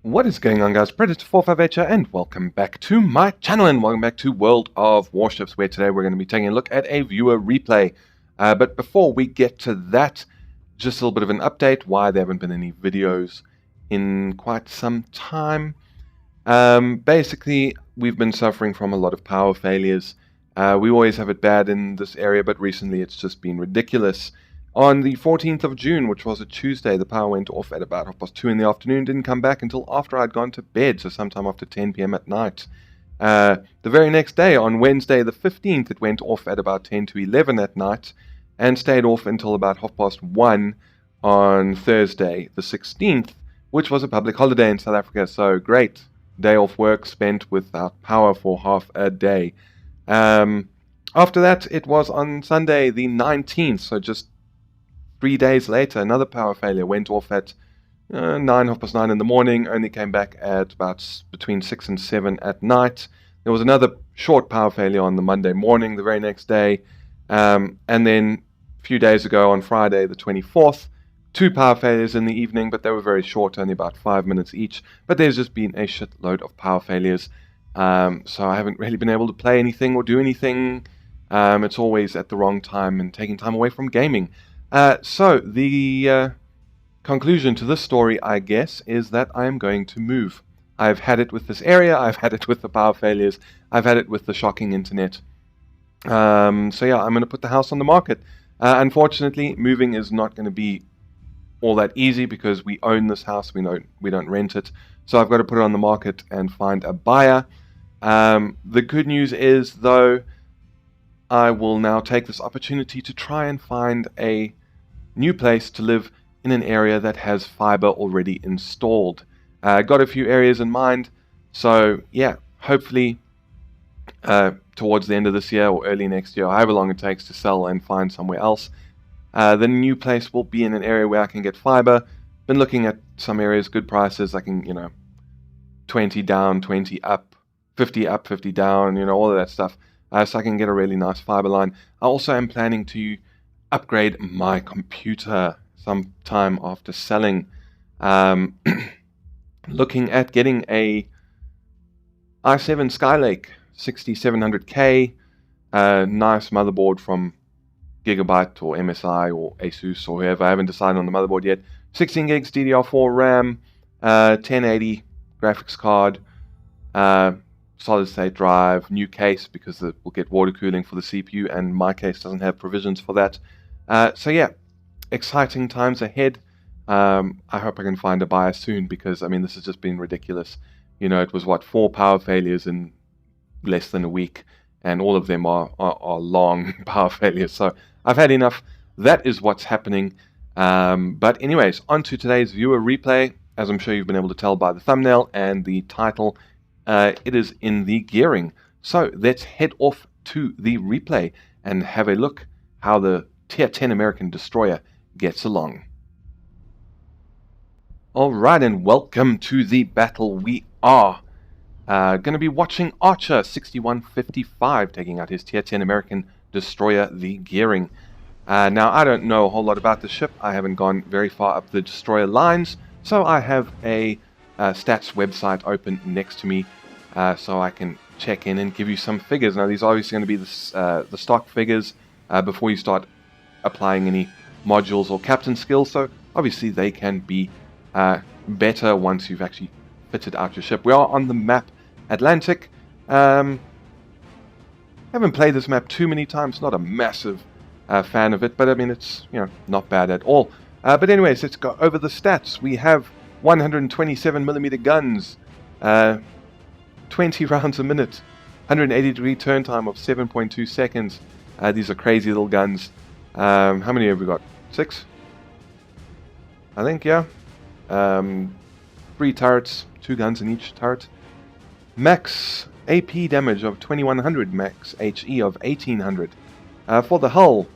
What is going on, guys? Predator458 here, and welcome back to my channel, and welcome back to World of Warships, where today we're going to be taking a look at a viewer replay. But before we get to that, just a little bit of an update why there haven't been any videos in quite some time. Basically, we've been suffering from a lot of power failures. We always have it bad in this area, but recently it's just been ridiculous. On the 14th of June, which was a Tuesday, the power went off at about 2:30 in the afternoon, didn't come back until after I'd gone to bed, so sometime after 10 p.m. at night. The very next day, on Wednesday the 15th, it went off at about 10 to 11 at night, and stayed off until about 1:30 on Thursday the 16th, which was a public holiday in South Africa, so great. Day off work spent without power for half a day. After that, it was on Sunday the 19th, so just 3 days later, another power failure went off at 9:30 in the morning, only came back at about between 6 and 7 at night. There was another short power failure on the Monday morning, the very next day. And then a few days ago on Friday, the 24th, 2 power failures in the evening, but they were very short, only about 5 minutes each. But there's just been a shitload of power failures. So I haven't really been able to play anything or do anything. It's always at the wrong time and taking time away from gaming. So the conclusion to this story, I guess, is that I am going to move. I've had it with this area, I've had it with the power failures, I've had it with the shocking internet. So yeah, I'm going to put the house on the market. Unfortunately, moving is not going to be all that easy because we own this house, we don't rent it. So I've got to put it on the market and find a buyer. The good news is, though, I will now take this opportunity to try and find a new place to live in an area that has fiber already installed. Got a few areas in mind, so yeah, hopefully towards the end of this year or early next year, however long it takes to sell and find somewhere else, the new place will be in an area where I can get fiber. Been looking at some areas, good prices. I can, 20 down, 20 up, 50 up, 50 down, all of that stuff. So I can get a really nice fiber line. I also am planning to upgrade my computer sometime after selling. Looking at getting a i7 Skylake 6700K, nice motherboard from Gigabyte or MSI or Asus or whoever. I haven't decided on the motherboard yet. 16 gigs DDR4 RAM, 1080 graphics card, solid state drive, new case because it will get water cooling for the CPU, and my case doesn't have provisions for that. So yeah, exciting times ahead. I hope I can find a buyer soon because this has just been ridiculous. It was 4 power failures in less than a week, and all of them are long power failures. So I've had enough. That is what's happening. But anyways, on to today's viewer replay. As I'm sure you've been able to tell by the thumbnail and the title, it is in the Gearing. So let's head off to the replay and have a look how the Tier 10 American destroyer gets along. Alright, and welcome to the battle. We are going to be watching Archer 6155 taking out his Tier 10 American destroyer, the Gearing. Now, I don't know a whole lot about the ship. I haven't gone very far up the destroyer lines, so I have a stats website open next to me so I can check in and give you some figures. Now, these are obviously going to be the stock figures before you start applying any modules or captain skills, so obviously they can be better once you've actually fitted out your ship. We are on the map Atlantic. Haven't played this map too many times, not a massive fan of it, but it's not bad at all. But anyways, let's go over the stats. We have 127mm guns, 20 rounds a minute, 180-degree turn time of 7.2 seconds. These are crazy little guns. How many have we got? 6? I think, yeah. 3 turrets, 2 guns in each turret. Max AP damage of 2100, max HE of 1800. For the hull,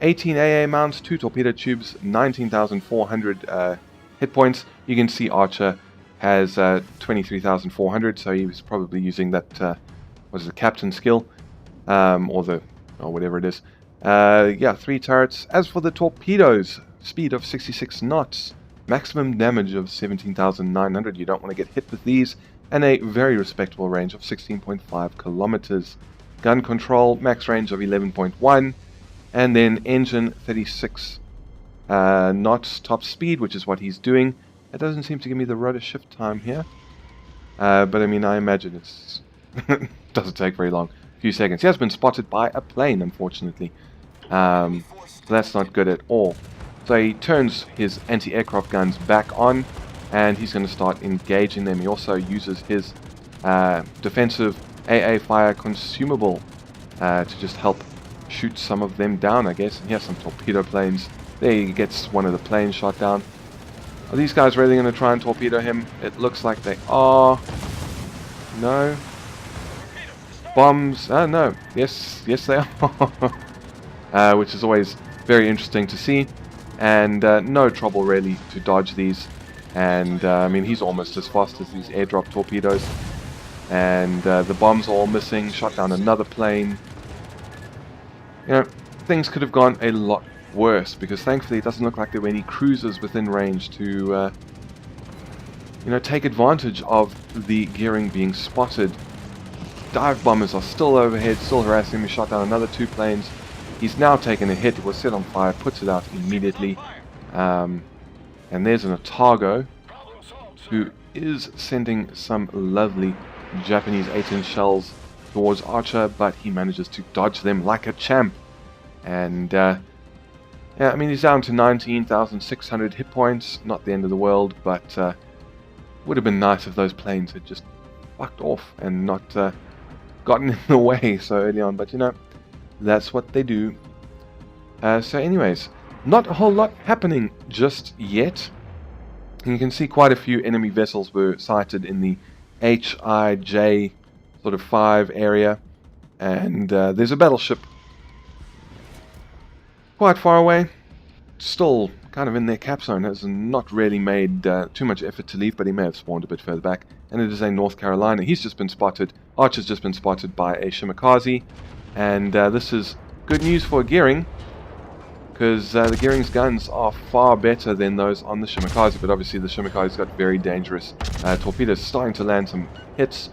18 AA mounts, 2 torpedo tubes, 19,400 hit points. You can see Archer has 23,400, so he was probably using that, what is the captain skill, or whatever it is. Yeah, 3 turrets. As for the torpedoes, speed of 66 knots, maximum damage of 17,900. You don't want to get hit with these, and a very respectable range of 16.5 kilometers. Gun control, max range of 11.1, and then engine 36 knots top speed, which is what he's doing. It doesn't seem to give me the rudder shift time here, but I mean, I imagine it's doesn't take very long, a few seconds. He has been spotted by a plane, unfortunately, so that's not good at all. So he turns his anti-aircraft guns back on, and he's going to start engaging them. He also uses his defensive AA fire consumable to just help shoot some of them down, I guess. And he has some torpedo planes. There he gets one of the planes shot down. Are these guys really going to try and torpedo him? It looks like they are. No. Bombs. Oh, no. Yes, yes they are. Which is always very interesting to see. And no trouble really to dodge these. And I mean, he's almost as fast as these airdrop torpedoes. And the bombs are all missing. Shot down another plane. You know, things could have gone a lot worse, because thankfully it doesn't look like there were any cruisers within range to you know, take advantage of the Gearing being spotted. Dive bombers are still overhead, still harassing him. He shot down another 2 planes. He's now taken a hit. It was set on fire, puts it out immediately. And there's an Otago who is sending some lovely Japanese 8-inch shells towards Archer, but he manages to dodge them like a champ. And yeah, I mean, he's down to 19,600 hit points. Not the end of the world, but would have been nice if those planes had just fucked off and not gotten in the way so early on. But you know, that's what they do. So anyways, not a whole lot happening just yet. And you can see quite a few enemy vessels were sighted in the HIJ sort of 5 area. And there's a battleship quite far away. Still kind of in their cap zone. Has not really made too much effort to leave, but he may have spawned a bit further back. And it is a North Carolina. He's just been spotted. Archer's just been spotted by a Shimakaze. And this is good news for Gearing, because the Gearing's guns are far better than those on the Shimakaze, but obviously the Shimakaze's got very dangerous torpedoes. Starting to land some hits,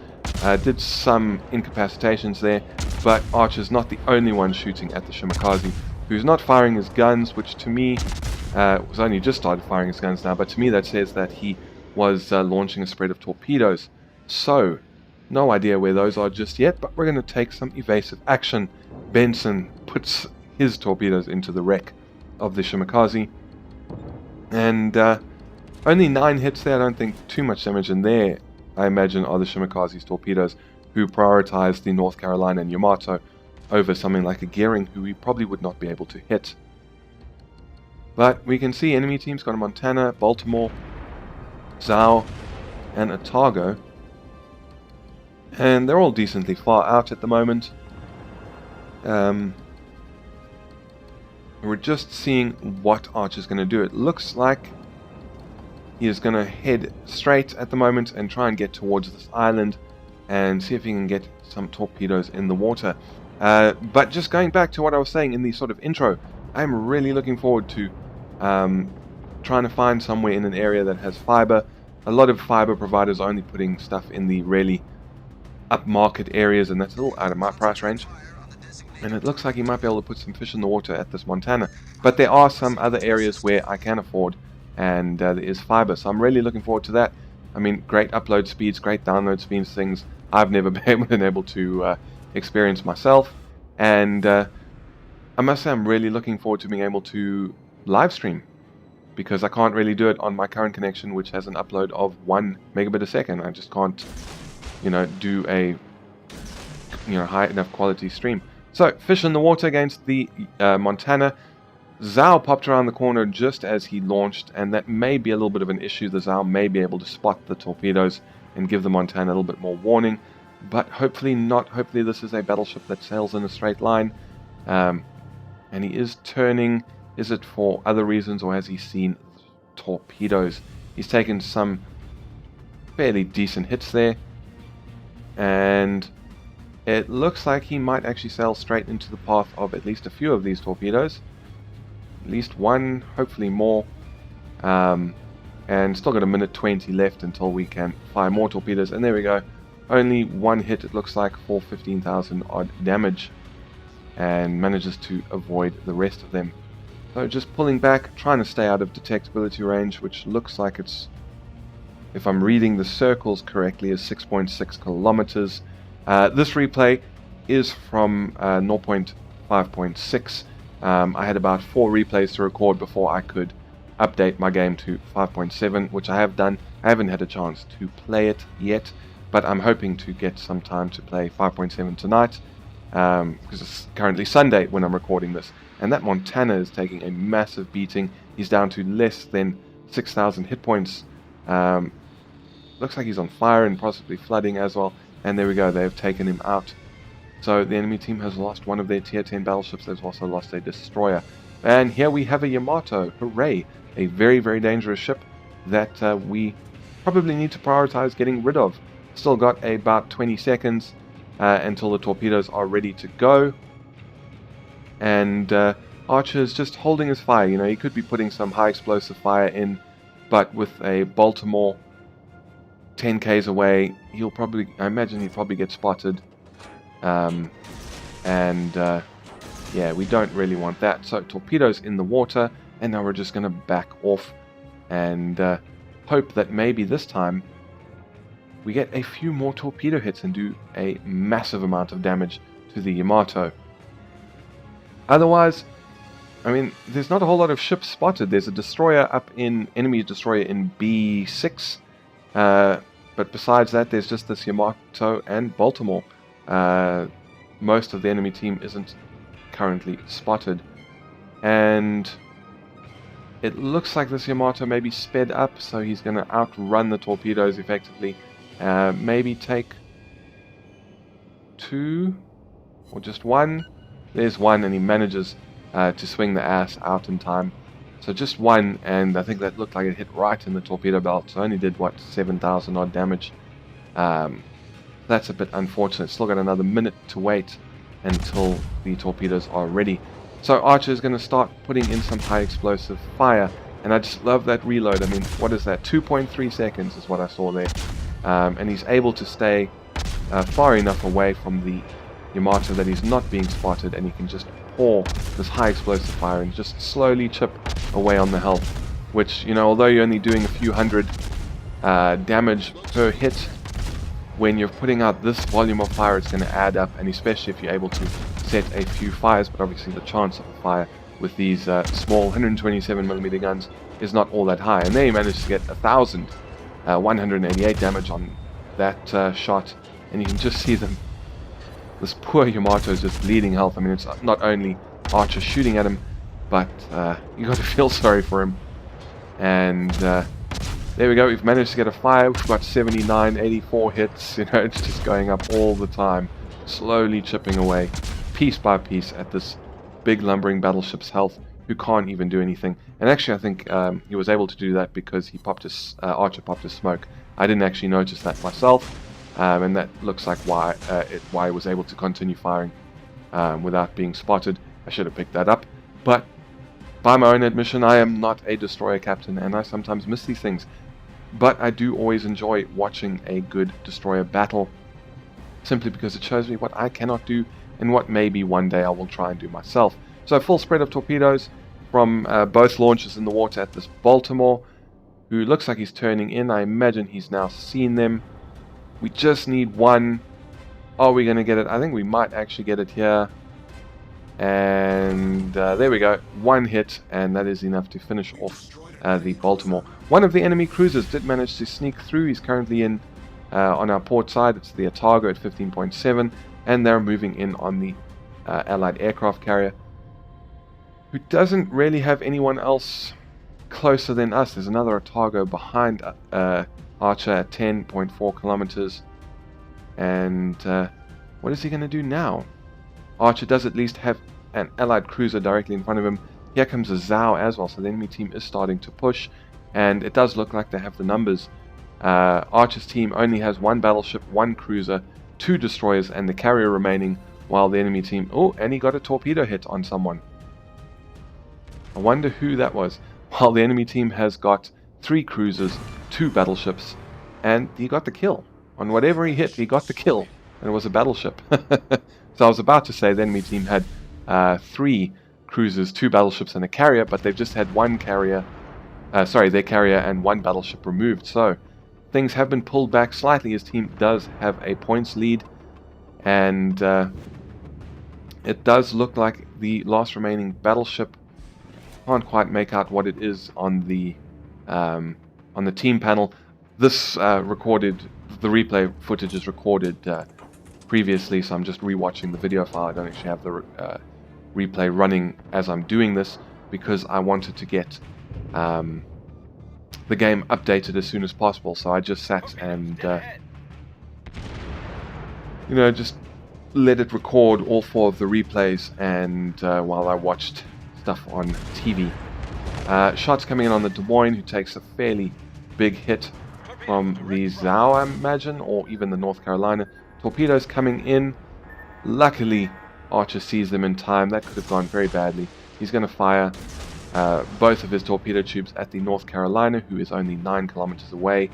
did some incapacitations there, but Archer's not the only one shooting at the Shimakaze, who's not firing his guns, which to me was only just started firing his guns now, but to me that says that he was launching a spread of torpedoes. So, no idea where those are just yet, but we're going to take some evasive action. Benson puts his torpedoes into the wreck of the Shimakaze, and only 9 hits there. I don't think too much damage in there. I imagine are the Shimakaze's torpedoes, who prioritize the North Carolina and Yamato over something like a Gearing, who we probably would not be able to hit. But we can see enemy teams got a Montana, Baltimore, Zhao, and Otago, and they're all decently far out at the moment. We're just seeing what Archer's going to do. It looks like he is going to head straight at the moment and try and get towards this island and see if he can get some torpedoes in the water. But just going back to what I was saying in the sort of intro, I'm really looking forward to trying to find somewhere in an area that has fiber. A lot of fiber providers are only putting stuff in the really upmarket areas, and that's a little out of my price range. And it looks like he might be able to put some fish in the water at this Montana. But there are some other areas where I can afford, and there is fiber. So I'm really looking forward to that. I mean, great upload speeds, great download speeds, things I've never been able to experience myself. And I must say I'm really looking forward to being able to live stream, because I can't really do it on my current connection, which has an upload of 1 megabit a second. I just can't, you know, do a high enough quality stream. So, fish in the water against the Montana. Zhao popped around the corner just as he launched, and that may be a little bit of an issue. The Zhao may be able to spot the torpedoes and give the Montana a little bit more warning, but hopefully not. Hopefully this is a battleship that sails in a straight line. And he is turning. Is it for other reasons, or has he seen torpedoes? He's taken some fairly decent hits there, and it looks like he might actually sail straight into the path of at least a few of these torpedoes. At least one, hopefully more. And still got a minute 20 left until we can fire more torpedoes. And there we go. Only one hit, it looks like, for 15,000 odd damage. And manages to avoid the rest of them. So just pulling back, trying to stay out of detectability range, which looks like it's, if I'm reading the circles correctly, is 6.6 kilometers. This replay is from 0.5.6. I had about 4 replays to record before I could update my game to 5.7, which I have done. I haven't had a chance to play it yet, but I'm hoping to get some time to play 5.7 tonight, because it's currently Sunday when I'm recording this. And that Montana is taking a massive beating. He's down to less than 6,000 hit points. Looks like he's on fire and possibly flooding as well. And there we go, they've taken him out. So the enemy team has lost one of their tier 10 battleships. They've also lost a destroyer. And here we have a Yamato. Hooray! A very, very dangerous ship that we probably need to prioritize getting rid of. Still got about 20 seconds until the torpedoes are ready to go. And Archer's just holding his fire. You know, he could be putting some high explosive fire in, but with a Baltimore 10 k's away, he'll probably, I imagine he'll probably get spotted. Yeah, we don't really want that. So torpedoes in the water, and now we're just going to back off and hope that maybe this time we get a few more torpedo hits and do a massive amount of damage to the Yamato. Otherwise, I mean, there's not a whole lot of ships spotted. There's a destroyer up in, enemy destroyer in B6, but besides that, there's just this Yamato and Baltimore. Most of the enemy team isn't currently spotted, and it looks like this Yamato may be sped up, so he's going to outrun the torpedoes effectively. Maybe take 2 or just 1. There's 1, and he manages to swing the ass out in time. So just 1, and I think that looked like it hit right in the torpedo belt. So only did, what, 7,000 odd damage. That's a bit unfortunate. Still got another minute to wait until the torpedoes are ready. So Archer is going to start putting in some high explosive fire. And I just love that reload. I mean, what is that? 2.3 seconds is what I saw there. And he's able to stay far enough away from the Yamato that he's not being spotted, and he can just pour this high explosive fire and just slowly chip away on the health, which, you know, although you're only doing a few hundred damage per hit, when you're putting out this volume of fire, it's going to add up, and especially if you're able to set a few fires. But obviously the chance of a fire with these small 127mm guns is not all that high, and there he managed to get 1,188 damage on that shot, and you can just see them. This poor Yamato is just bleeding health. I mean, it's not only Archer shooting at him, but you got to feel sorry for him. And there we go. We've managed to get a fire. We've got 79, 84 hits. You know, it's just going up all the time, slowly chipping away, piece by piece, at this big lumbering battleship's health, who can't even do anything. And actually, I think he was able to do that because he popped his Archer popped his smoke. I didn't actually notice that myself. And that looks like why he was able to continue firing without being spotted. I should have picked that up. But by my own admission, I am not a destroyer captain, and I sometimes miss these things. But I do always enjoy watching a good destroyer battle, simply because it shows me what I cannot do and what maybe one day I will try and do myself. So full spread of torpedoes from both launches in the water at this Baltimore, who looks like he's turning in. I imagine he's now seen them. We just need 1. Are we going to get it? I think we might actually get it here. And there we go. 1 hit, and that is enough to finish off the Baltimore. One of the enemy cruisers did manage to sneak through. He's currently in on our port side. It's the Otago at 15.7, and they're moving in on the Allied aircraft carrier, who doesn't really have anyone else closer than us. There's another Otago behind Archer at 10.4 kilometers. And what is he going to do now? Archer does at least have an Allied cruiser directly in front of him. Here comes a Zhao as well, so the enemy team is starting to push, and it does look like they have the numbers. Archer's team only has 1 battleship, 1 cruiser, 2 destroyers, and the carrier remaining, while the enemy team... Oh, and he got a torpedo hit on someone. I wonder who that was. While the enemy team has got 3 cruisers, 2 battleships, and he got the kill. On whatever he hit, he got the kill, and it was a battleship. So I was about to say the enemy team had 3 cruisers, 2 battleships, and a carrier, but they've just had one carrier, their carrier and 1 battleship removed. So things have been pulled back slightly. His team does have a points lead, and it does look like the last remaining battleship. Can't quite make out what it is on the team panel. This the replay footage is recorded previously, so I'm just rewatching the video file. I don't actually have the replay running as I'm doing this because I wanted to get the game updated as soon as possible. So I just sat and just let it record all 4 of the replays, and while I watched stuff on TV. Shots coming in on the Des Moines, who takes a fairly big hit from the Zhao, I imagine, or even the North Carolina. Torpedoes coming in. Luckily, Archer sees them in time. That could have gone very badly. He's going to fire both of his torpedo tubes at the North Carolina, who is only 9 kilometers away.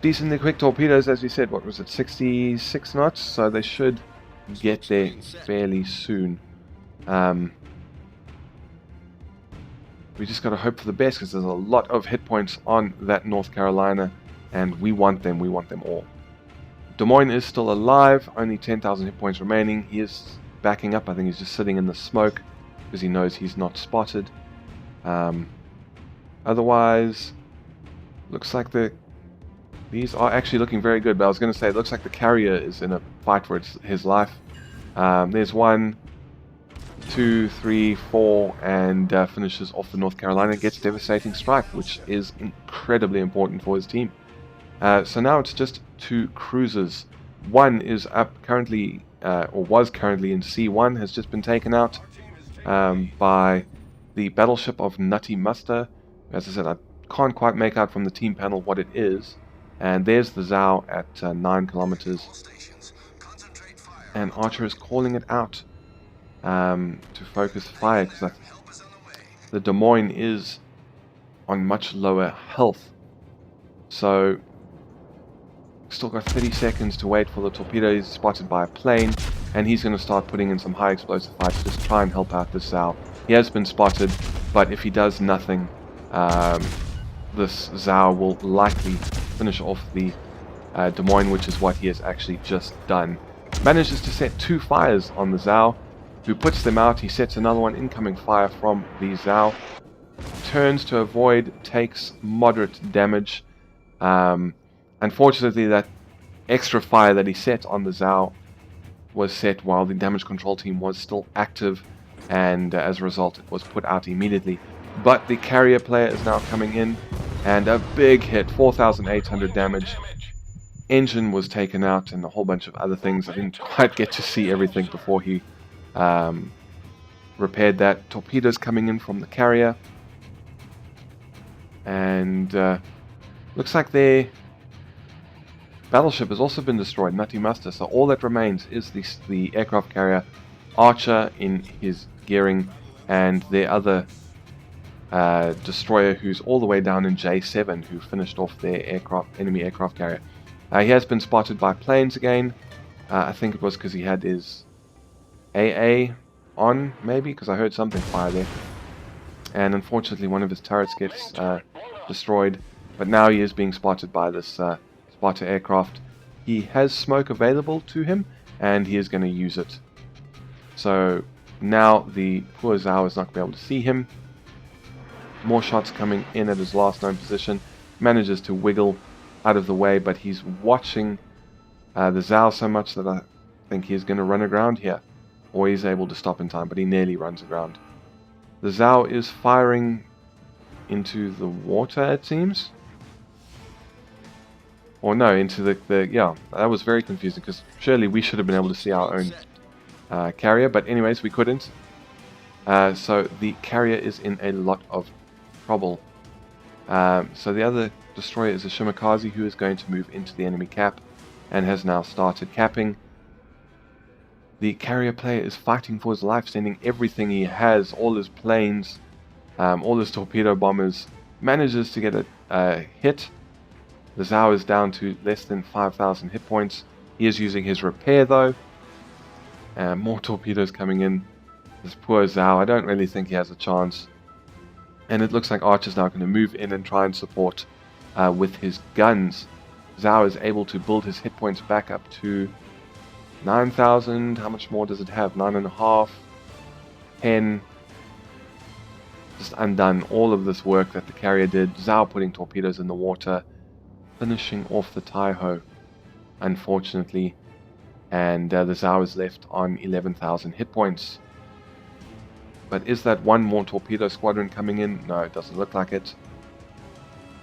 Decently quick torpedoes, as we said. What was it, 66 knots? So they should get there fairly soon. We just got to hope for the best, because there's a lot of hit points on that North Carolina, and we want them all. Des Moines is still alive, only 10,000 hit points remaining. He is backing up. I think he's just sitting in the smoke because he knows he's not spotted. Otherwise, looks like these are actually looking very good, but I was going to say, it looks like the carrier is in a fight for his life. There's 1, 2, 3, 4, and finishes off the North Carolina, gets devastating strike, which is incredibly important for his team. So now it's just 2 cruisers. 1 is up currently, or was currently in C1, has just been taken out by the battleship of Nutty Muster. As I said, I can't quite make out from the team panel what it is. And there's the Zhao at 9 kilometers. And Archer is calling it out to focus fire, because the Des Moines is on much lower health. So still got 30 seconds to wait for the torpedo. He's spotted by a plane, and he's going to start putting in some high explosive fire to just try and help out this Zhao. He has been spotted, but if he does nothing, this Zhao will likely finish off the Des Moines, which is what he has actually just done. Manages to set 2 fires on the Zhao, who puts them out. He sets another one, incoming fire from the Zhao. Turns to avoid, takes moderate damage. Unfortunately, that extra fire that he set on the Zhao was set while the damage control team was still active, and as a result it was put out immediately. But the carrier player is now coming in, and a big hit, 4,800 damage. Engine was taken out and a whole bunch of other things. I didn't quite get to see everything before he repaired that. Torpedoes coming in from the carrier, and looks like their battleship has also been destroyed, Nutty Muster. So all that remains is the aircraft carrier Archer in his Gearing, and their other destroyer, who's all the way down in J7, who finished off their enemy aircraft carrier. He has been spotted by planes again. I think it was because he had his AA on, maybe, because I heard something fire there. And unfortunately one of his turrets gets destroyed, but now he is being spotted by this spotter aircraft. He has smoke available to him, and he is going to use it. So now the poor Zhao is not going to be able to see him. More shots coming in at his last known position. Manages to wiggle out of the way, but he's watching the Zhao so much that I think he's going to run aground here. Or he's able to stop in time, but he nearly runs aground. The Zhao is firing into the water, it seems. Or no, into the yeah, that was very confusing, because surely we should have been able to see our own carrier, but anyways, we couldn't. So the carrier is in a lot of trouble. So the other destroyer is a Shimakaze, who is going to move into the enemy cap and has now started capping. The carrier player is fighting for his life, sending everything he has, all his planes, all his torpedo bombers, manages to get a hit. The Zhao is down to less than 5,000 hit points. He is using his repair though. More torpedoes coming in. This poor Zhao, I don't really think he has a chance. And it looks like Archer's now going to move in and try and support with his guns. Zhao is able to build his hit points back up to 9,000. How much more does it have? 9.5, 10. Just undone all of this work that the carrier did. Zhao putting torpedoes in the water, finishing off the Taiho, unfortunately. And the Zhao is left on 11,000 hit points. But is that one more torpedo squadron coming in? No, it doesn't look like it.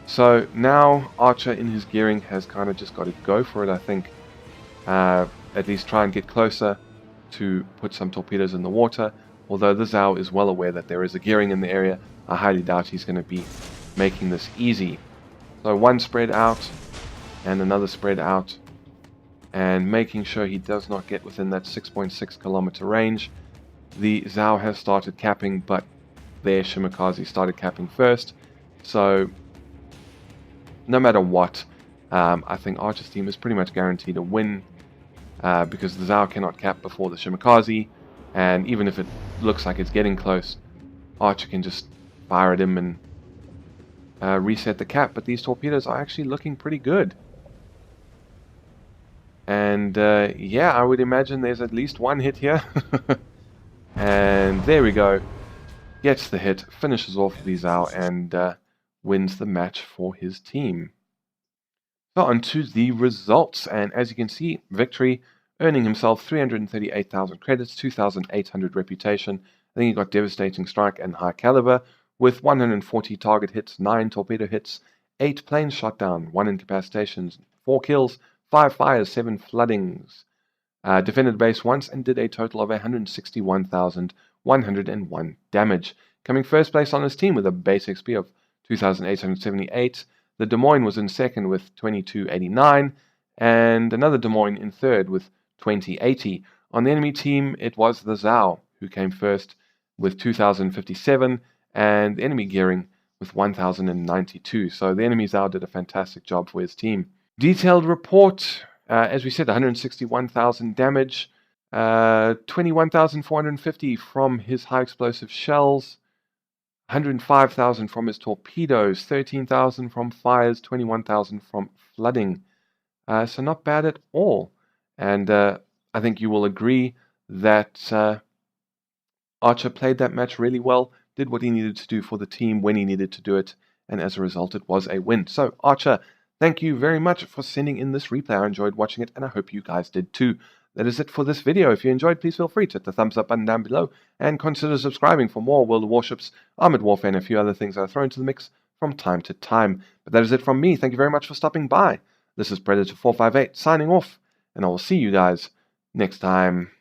So now Archer in his gearing has kind of just got to go for it, I think. At least try and get closer to put some torpedoes in the water. Although the Zhao is well aware that there is a gearing in the area, I highly doubt he's going to be making this easy. So one spread out and another spread out, and making sure he does not get within that 6.6 kilometer range. The Zhao has started capping, but their Shimakaze started capping first. So no matter what, I think Archer's team is pretty much guaranteed a win, because the Zhao cannot cap before the Shimakaze, and even if it looks like it's getting close, Archer can just fire at him and reset the cap. But these torpedoes are actually looking pretty good. And yeah, I would imagine there's at least one hit here. And there we go. Gets the hit, finishes off the Zhao, and wins the match for his team. So on to the results. And as you can see, victory, earning himself 338,000 credits, 2,800 reputation. I think he got devastating strike and high caliber with 140 target hits, 9 torpedo hits, 8 planes shot down, 1 incapacitations, 4 kills, 5 fires, 7 floodings. Defended base once and did a total of 161,101 damage. Coming first place on his team with a base XP of 2,878. The Des Moines was in second with 2,289, and another Des Moines in third with 2,080. On the enemy team, it was the Zhao who came first with 2,057, and the enemy Gearing with 1,092. So the enemy Zhao did a fantastic job for his team. Detailed report, as we said, 161,000 damage, 21,450 from his high explosive shells, 105,000 from his torpedoes, 13,000 from fires, 21,000 from flooding. So not bad at all. And I think you will agree that Archer played that match really well, did what he needed to do for the team when he needed to do it, and as a result it was a win. So Archer, thank you very much for sending in this replay. I enjoyed watching it, and I hope you guys did too. That is it for this video. If you enjoyed, please feel free to hit the thumbs up button down below, and consider subscribing for more World of Warships, Armored Warfare, and a few other things that are thrown into the mix from time to time. But that is it from me. Thank you very much for stopping by. This is Predator 458 signing off, and I will see you guys next time.